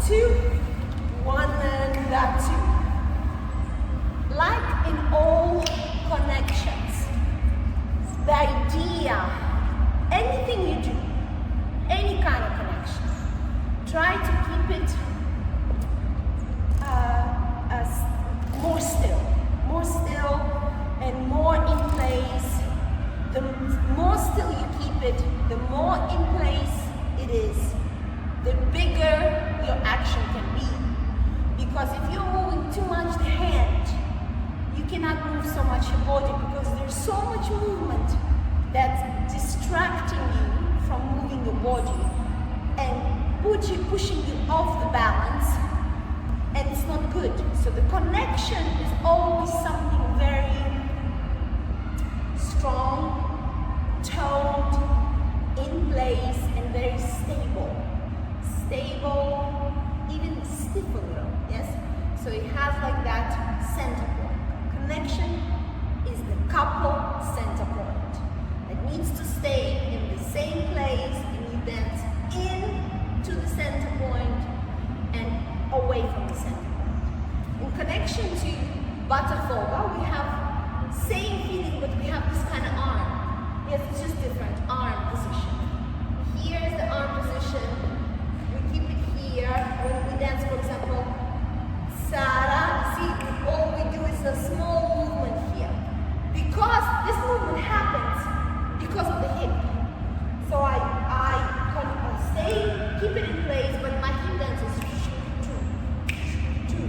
two, one and two. Like in all connections, the idea, anything you do, any kind of connection, try to keep it more still and more in place. The more still you keep it, the more in place it is, the bigger your action can be. Because if you're moving too much the hand, you cannot move so much your body because there's so much movement that's distracting you from moving your body and pushing you off the balance, and it's not good. So the connection is always something very strong, toned, in place, and very stable. Stable, even stiff a little, yes? So it has like that center point. Connection is the couple center point. It needs to stay in the same place, and you dance in to the center point and away from the center point. In connection to Botafogo, we have same feeling, but we have this kind of arm. Yes, it's just different arm position. Here is the arm position. We keep it here. When we dance, for example, Sara, see, all we do is a small movement here. Because this movement happens because of the hip. So I stay, keep it in place, but my hip dances two.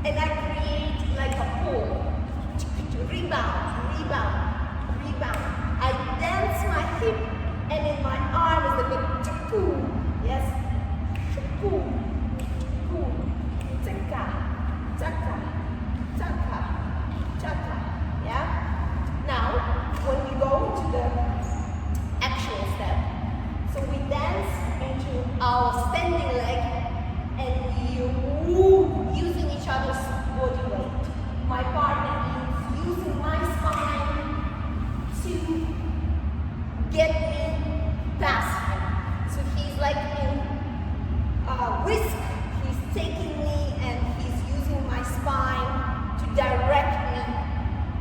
And I create like a pull. Rebound. I dance my hip, and in my arm is like a pull. Yes? Pull. Chaka. Yeah? Now, when we go to the actual step, so we dance into our standing leg, and we move using each other's body weight. My partner is using my spine to get me past him. So he's like in whisk, he's taking me and he's using my spine to direct me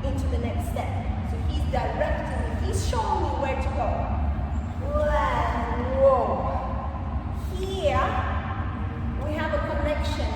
into the next step. So he's directing me, he's showing me where to go. Land, whoa. Here we have a connection